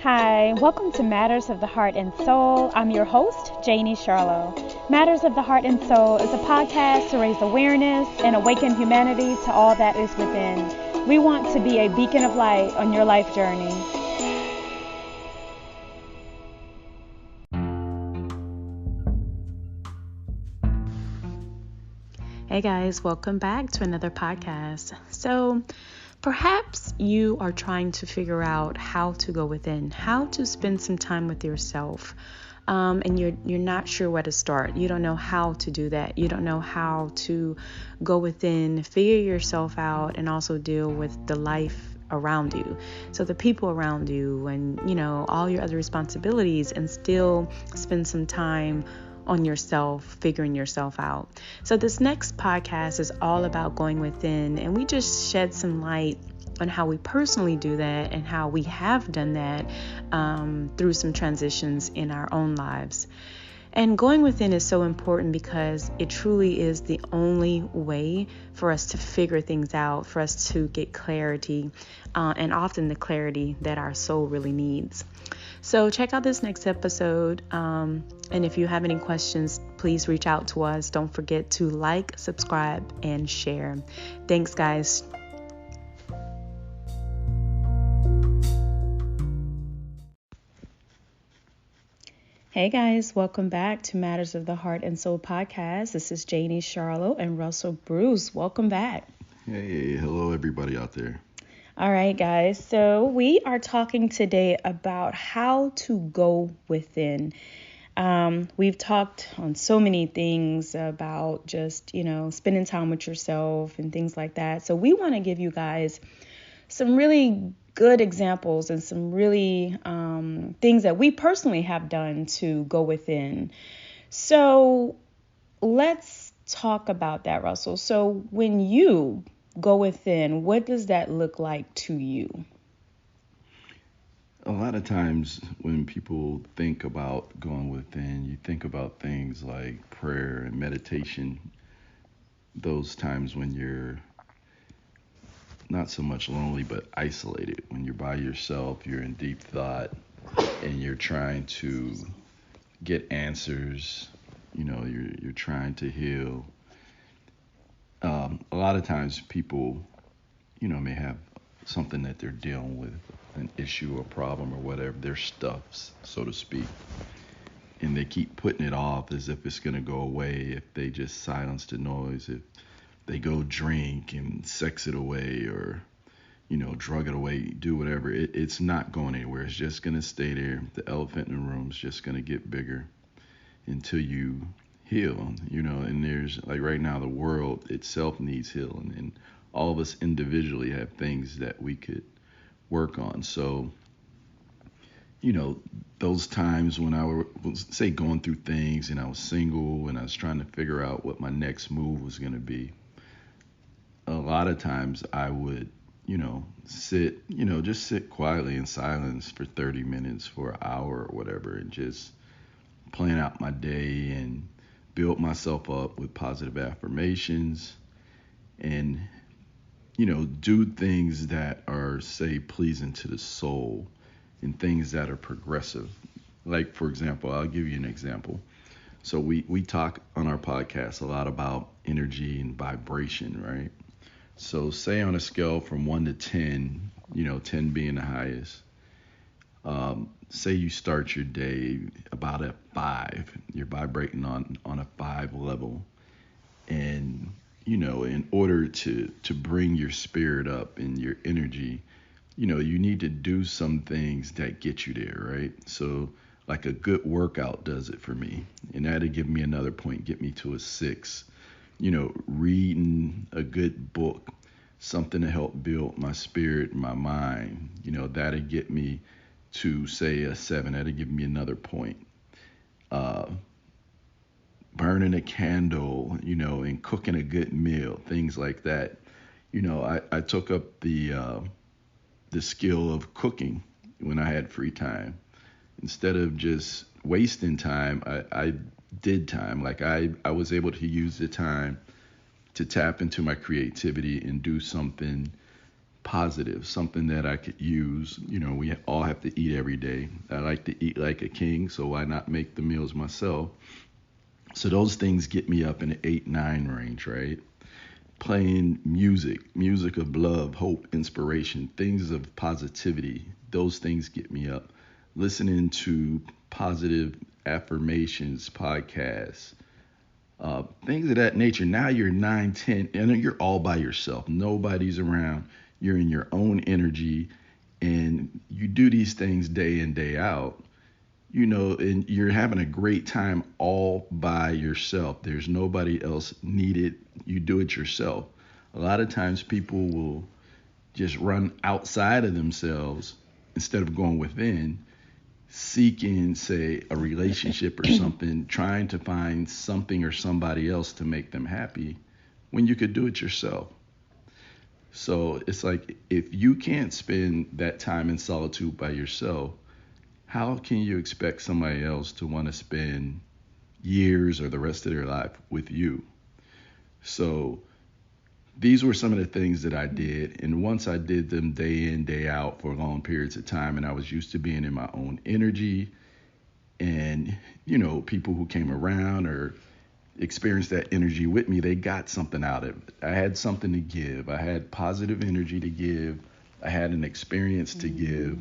Hi, welcome to Matters of the Heart and Soul. I'm your host, Janie Charlo. Matters of the Heart and Soul is a podcast to raise awareness and awaken humanity to all that is within. We want to be a beacon of light on your life journey. Hey guys, welcome back to another podcast. So, perhaps you are trying to figure out how to go within, how to spend some time with yourself, and you're not sure where to start. You don't know how to do that. You don't know how to go within, figure yourself out, and also deal with the life around you. So the people around you and, all your other responsibilities, and still spend some time on yourself, figuring yourself out. So this next podcast is all about going within, and we just shed some light on how we personally do that and how we have done that through some transitions in our own lives. And going within is so important because it truly is the only way for us to figure things out, for us to get clarity, and often the clarity that our soul really needs. So check out this next episode. And if you have any questions, please reach out to us. Don't forget to like, subscribe, and share. Thanks, guys. Hey guys, welcome back to Matters of the Heart and Soul podcast. This is Janie Charlo and Russell Bruce. Welcome back. Hey, hello everybody out there. All right, guys. So we are talking today about how to go within. We've talked on so many things about just, spending time with yourself and things like that. So we want to give you guys some really good examples and some really things that we personally have done to go within. So let's talk about that, Russell. So when you go within, what does that look like to you? A lot of times when people think about going within, you think about things like prayer and meditation. Those times when you're not so much lonely, but isolated. When you're by yourself, you're in deep thought, and you're trying to get answers. You're trying to heal. A lot of times people, may have something that they're dealing with, an issue or problem or whatever, their stuffs, so to speak. And they keep putting it off as if it's going to go away if they just silence the noise, if they go drink and sex it away or, drug it away, do whatever. It's not going anywhere. It's just going to stay there. The elephant in the room is just going to get bigger until you heal, and there's like right now the world itself needs healing, and all of us individually have things that we could work on. So, those times when I was, say, going through things and I was single and I was trying to figure out what my next move was going to be, a lot of times I would, just sit quietly in silence for 30 minutes, for an hour or whatever, and just plan out my day and build myself up with positive affirmations and, do things that are, say, pleasing to the soul and things that are progressive. Like, for example, I'll give you an example. So we talk on our podcast a lot about energy and vibration, right? So say on a scale from 1 to 10, 10 being the highest, say you start your day about a 5, you're vibrating on a 5 level. And, in order to bring your spirit up and your energy, you need to do some things that get you there, right? So like a good workout does it for me. And that'll give me another point, get me to a 6. Reading a good book, something to help build my spirit, my mind, that'll get me to, say, a 7. That'll give me another point. Burning a candle, and cooking a good meal, things like that. I took up the skill of cooking when I had free time. Instead of just wasting time, I did time. Like I was able to use the time to tap into my creativity and do something positive, something that I could use. We all have to eat every day. I like to eat like a king, so why not make the meals myself? So those things get me up in the 8, 9 range, right? Playing music of love, hope, inspiration, things of positivity. Those things get me up. Listening to positive affirmations, podcasts, things of that nature. Now you're 9, 10, and you're all by yourself. Nobody's around. You're in your own energy, and you do these things day in, day out. And you're having a great time all by yourself. There's nobody else needed. You do it yourself. A lot of times people will just run outside of themselves instead of going within, seeking, say, a relationship or something, trying to find something or somebody else to make them happy when you could do it yourself. So it's like, if you can't spend that time in solitude by yourself, how can you expect somebody else to want to spend years or the rest of their life with you? So these were some of the things that I did. And once I did them day in, day out for long periods of time, and I was used to being in my own energy, and, people who came around or experienced that energy with me, they got something out of it. I had something to give. I had positive energy to give. I had an experience to give.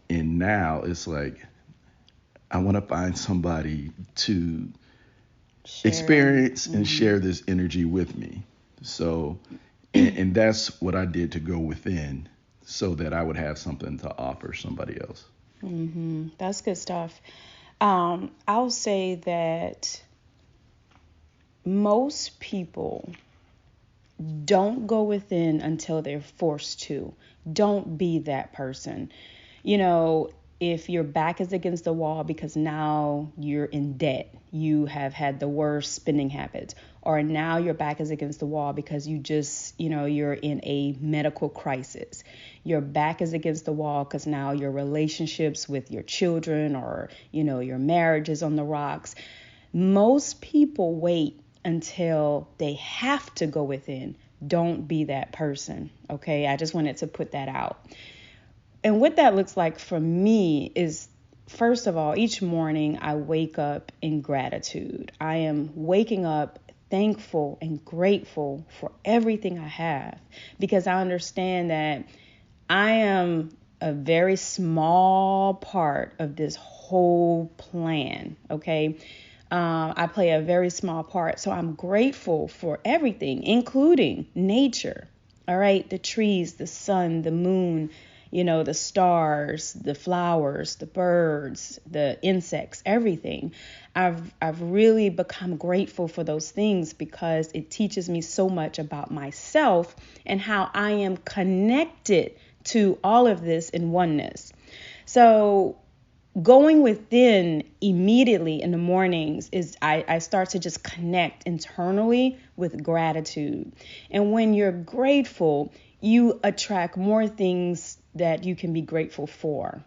And now it's like, I want to find somebody to experience and share this energy with me. So, and that's what I did to go within, so that I would have something to offer somebody else. That's good stuff. I'll say that most people don't go within until they're forced to. Don't be that person. If your back is against the wall because now you're in debt, you have had the worst spending habits, or now your back is against the wall because you just, you're in a medical crisis. Your back is against the wall because now your relationships with your children or, your marriage is on the rocks. Most people wait until they have to go within. Don't be that person. Okay. I just wanted to put that out. And what that looks like for me is, first of all, each morning I wake up in gratitude. I am waking up thankful and grateful for everything I have, because I understand that I am a very small part of this whole plan. Okay. I play a very small part. So I'm grateful for everything, including nature. All right. The trees, the sun, the moon, the stars, the flowers, the birds, the insects, everything. I've really become grateful for those things because it teaches me so much about myself and how I am connected to all of this in oneness. So going within immediately in the mornings is I start to just connect internally with gratitude. And when you're grateful, you attract more things that you can be grateful for.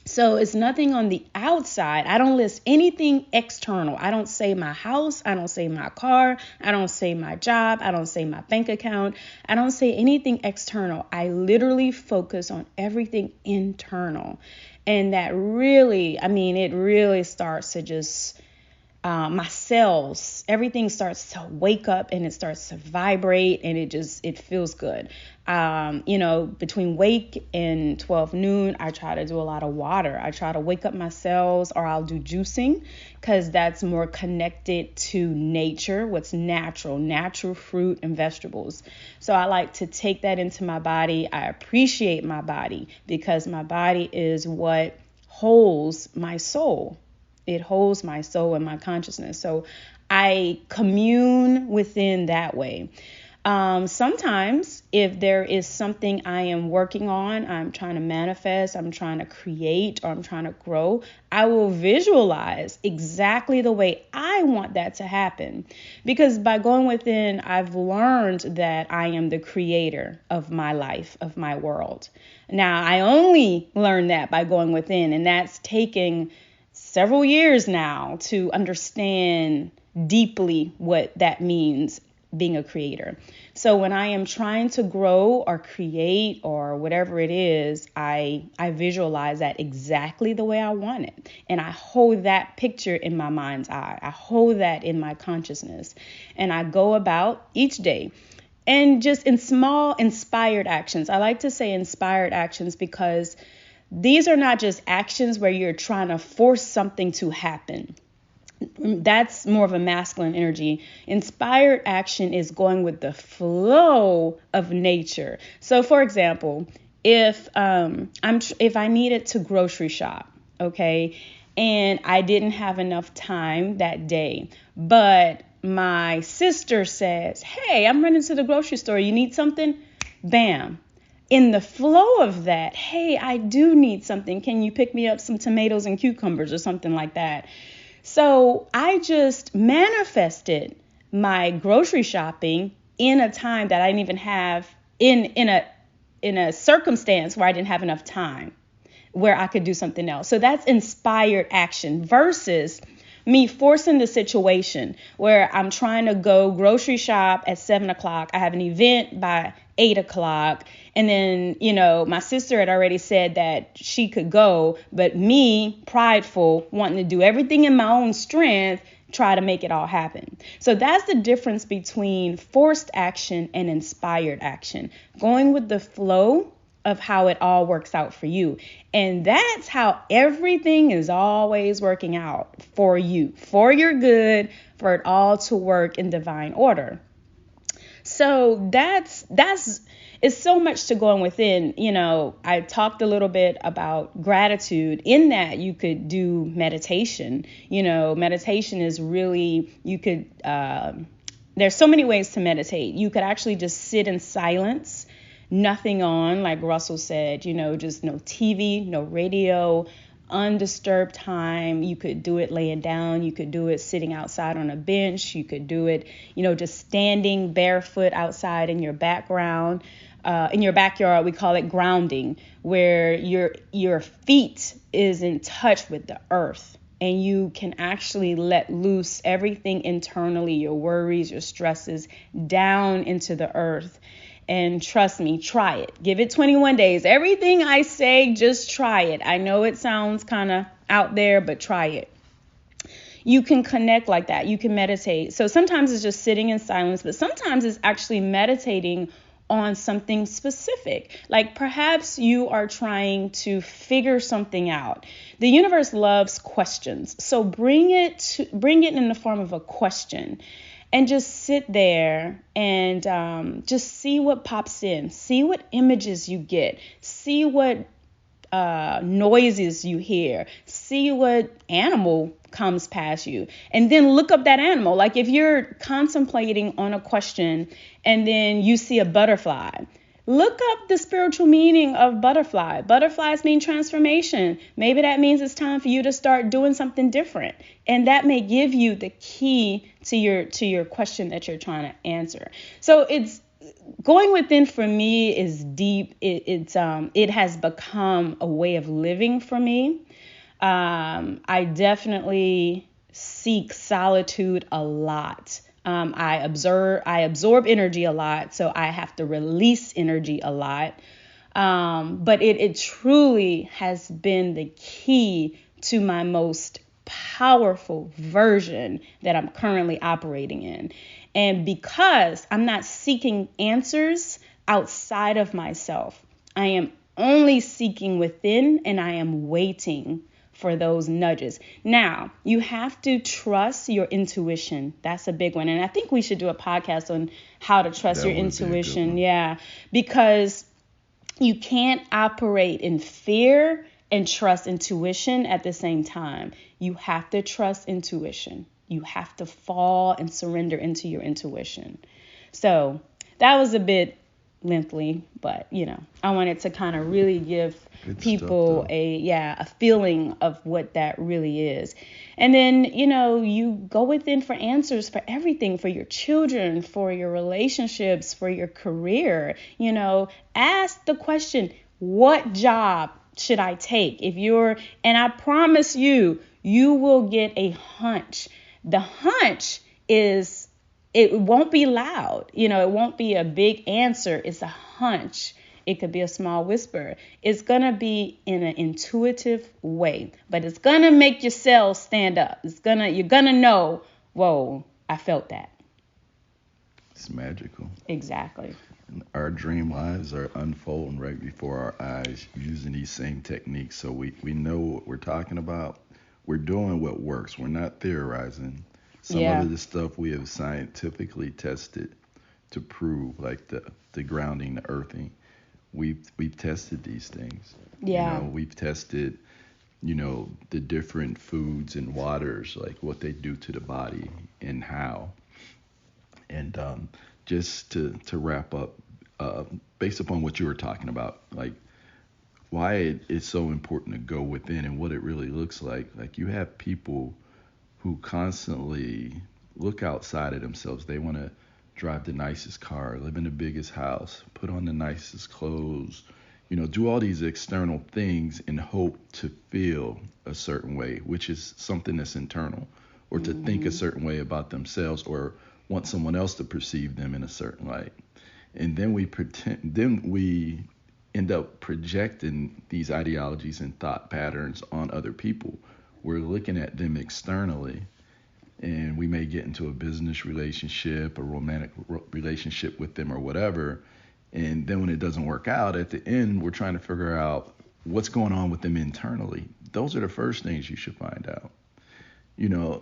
So it's nothing on the outside. I don't list anything external. I don't say my house. I don't say my car. I don't say my job. I don't say my bank account. I don't say anything external. I literally focus on everything internal. And that really, it really starts to just, my cells, everything starts to wake up and it starts to vibrate and it feels good. Between wake and 12 noon, I try to do a lot of water. I try to wake up my cells, or I'll do juicing because that's more connected to nature, what's natural fruit and vegetables. So I like to take that into my body. I appreciate my body because my body is what holds my soul. It holds my soul and my consciousness. So I commune within that way. Sometimes if there is something I am working on, I'm trying to manifest, I'm trying to create, or I'm trying to grow, I will visualize exactly the way I want that to happen. Because by going within, I've learned that I am the creator of my life, of my world. Now, I only learned that by going within, and that's taking several years now to understand deeply what that means. being a creator. So when I am trying to grow or create or whatever it is, I visualize that exactly the way I want it. And I hold that picture in my mind's eye. I hold that in my consciousness. And I go about each day. And just in small inspired actions. I like to say inspired actions because these are not just actions where you're trying to force something to happen. That's more of a masculine energy. Inspired action is going with the flow of nature. So, for example, if I needed to grocery shop, okay, and I didn't have enough time that day, but my sister says, "Hey, I'm running to the grocery store. You need something?" Bam. In the flow of that, "Hey, I do need something. Can you pick me up some tomatoes and cucumbers," or something like that? So I just manifested my grocery shopping in a time that I didn't even have in a circumstance where I didn't have enough time, where I could do something else. So that's inspired action versus me forcing the situation where I'm trying to go grocery shop at 7 o'clock. I have an event by 8 o'clock. And then, my sister had already said that she could go, but me, prideful, wanting to do everything in my own strength, try to make it all happen. So that's the difference between forced action and inspired action. Going with the flow of how it all works out for you. And that's how everything is always working out for you, for your good, for it all to work in divine order. So that's it's so much to going within. I talked a little bit about gratitude. In that, you could do meditation. Meditation is really, there's so many ways to meditate. You could actually just sit in silence, nothing on, like Russell said, just no TV, no radio, undisturbed time. You could do it laying down. You could do it sitting outside on a bench. You could do it, just standing barefoot outside in your background. In your backyard, we call it grounding, where your feet is in touch with the earth. And you can actually let loose everything internally, your worries, your stresses, down into the earth. And trust me, try it. Give it 21 days. Everything I say, just try it. I know it sounds kind of out there, but try it. You can connect like that. You can meditate. So sometimes it's just sitting in silence, but sometimes it's actually meditating on something specific. Like perhaps you are trying to figure something out. The universe loves questions. So bring it in the form of a question. And just sit there and just see what pops in. See what images you get. See what noises you hear. See what animal comes past you. And then look up that animal. Like if you're contemplating on a question and then you see a butterfly, look up the spiritual meaning of butterfly. Butterflies mean transformation. Maybe that means it's time for you to start doing something different. And that may give you the key to your question that you're trying to answer. So it's going within for me is deep. It has become a way of living for me. I definitely seek solitude a lot. I absorb energy a lot, so I have to release energy a lot. But it truly has been the key to my most powerful version that I'm currently operating in. And because I'm not seeking answers outside of myself, I am only seeking within, and I am waiting for those nudges. Now, you have to trust your intuition. That's a big one. And I think we should do a podcast on how to trust your intuition. Yeah, because you can't operate in fear and trust intuition at the same time. You have to trust intuition. You have to fall and surrender into your intuition. So that was a bit lengthy, but I wanted to kind of really give people a feeling of what that really is. And then, you go within for answers for everything, for your children, for your relationships, for your career. Ask the question, what job should I take? And I promise you will get a hunch. The hunch is it won't be loud. It won't be a big answer. It's a hunch. It could be a small whisper. It's going to be in an intuitive way, but it's going to make your cells stand up. You're going to know, whoa, I felt that. It's magical. Exactly. Our dream lives are unfolding right before our eyes using these same techniques. So we know what we're talking about. We're doing what works. We're not theorizing. Some of the stuff we have scientifically tested to prove, like the grounding, the earthing. We've tested these things. Yeah. We've tested, the different foods and waters, like what they do to the body and how. And just to wrap up, based upon what you were talking about, like why it's so important to go within and what it really looks like. Like you have people who constantly look outside of themselves. They want to drive the nicest car, live in the biggest house, put on the nicest clothes, do all these external things in hope to feel a certain way, which is something that's internal, or to think a certain way about themselves, or want someone else to perceive them in a certain light. And then we end up projecting these ideologies and thought patterns on other people. We're looking at them externally, and we may get into a business relationship, a romantic relationship with them or whatever. And then when it doesn't work out, at the end, we're trying to figure out what's going on with them internally. Those are the first things you should find out.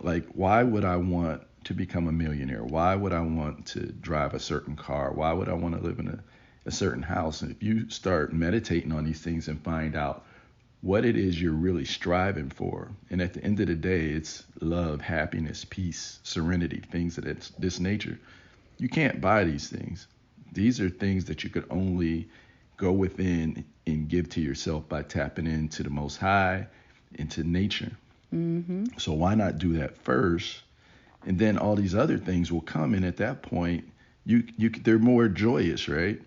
Like, why would I want to become a millionaire? Why would I want to drive a certain car? Why would I want to live in a certain house? And if you start meditating on these things and find out what it is you're really striving for, and at the end of the day, it's love, happiness, peace, serenity, things of this nature. You can't buy these things. These are things that you could only go within and give to yourself by tapping into the Most High, into nature. Mm-hmm. So why not do that first? And then all these other things will come, and at that point, they're more joyous, right?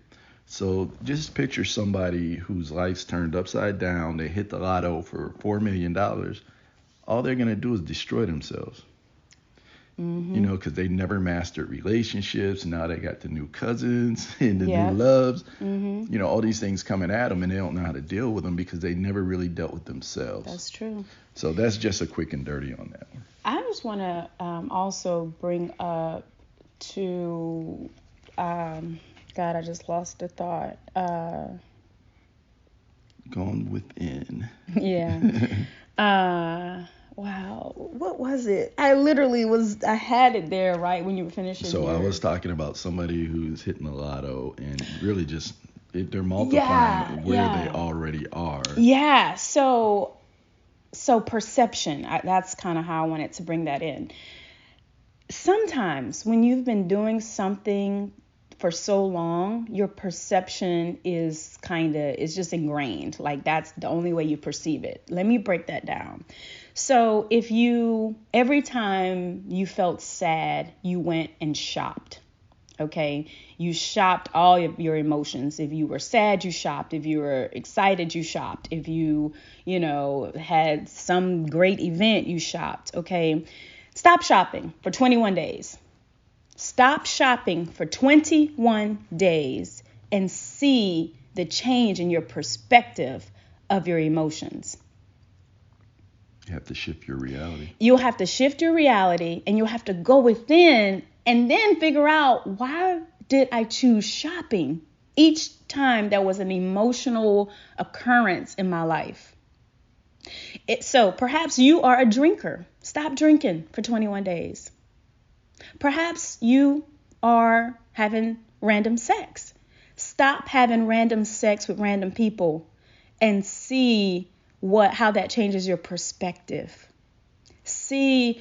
So just picture somebody whose life's turned upside down. They hit the lotto for $4 million. All they're going to do is destroy themselves. Mm-hmm. Because they never mastered relationships. Now they got the new cousins and the Yeah. new loves. Mm-hmm. All these things coming at them, and they don't know how to deal with them because they never really dealt with themselves. That's true. So that's just a quick and dirty on that one. I just want to also bring up to, God, I just lost the thought. Going within. Yeah. Wow. What was it? I had it there right when you were finishing. So I was talking about somebody who's hitting the lotto and really just, they're multiplying where they already are. Yeah. So perception, that's kind of how I wanted to bring that in. Sometimes when you've been doing something for so long, your perception is just ingrained. Like that's the only way you perceive it. Let me break that down. So if every time you felt sad, you went and shopped. Okay, you shopped all of your emotions. If you were sad, you shopped. If you were excited, you shopped. If you had some great event, you shopped. Okay, stop shopping for 21 days. Stop shopping for 21 days and see the change in your perspective of your emotions. You have to shift your reality. You'll have to shift your reality, and you'll have to go within and then figure out, why did I choose shopping each time there was an emotional occurrence in my life? So perhaps you are a drinker. Stop drinking for 21 days. Perhaps you are having random sex. Stop having random sex with random people and see how that changes your perspective. See,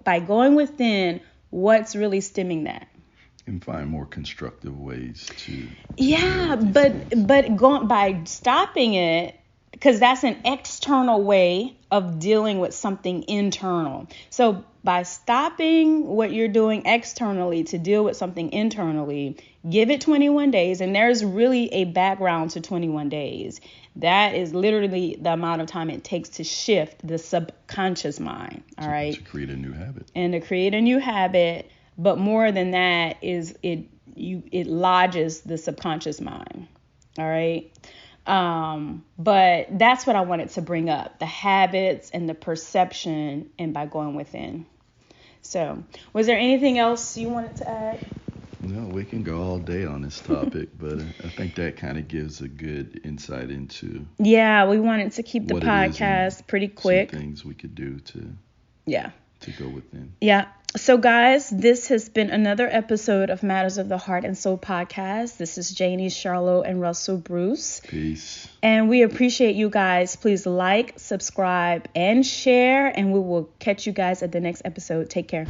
by going within, what's really stemming that. And find more constructive ways to but going by stopping it, because that's an external way of dealing with something internal. So by stopping what you're doing externally to deal with something internally, give it 21 days. And there's really a background to 21 days. That is literally the amount of time it takes to shift the subconscious mind. All right. To create a new habit. And to create a new habit. But more than that is it lodges the subconscious mind. All right. But that's what I wanted to bring up, the habits and the perception, and by going within. So, was there anything else you wanted to add? No, we can go all day on this topic, but I think that kind of gives a good insight into Yeah, we wanted to keep the what it is and podcast pretty quick. some things we could do to go within. Yeah. So, guys, this has been another episode of Matters of the Heart and Soul podcast. This is Janie, Charlotte, and Russell Bruce. Peace. And we appreciate you guys. Please like, subscribe, and share. And we will catch you guys at the next episode. Take care.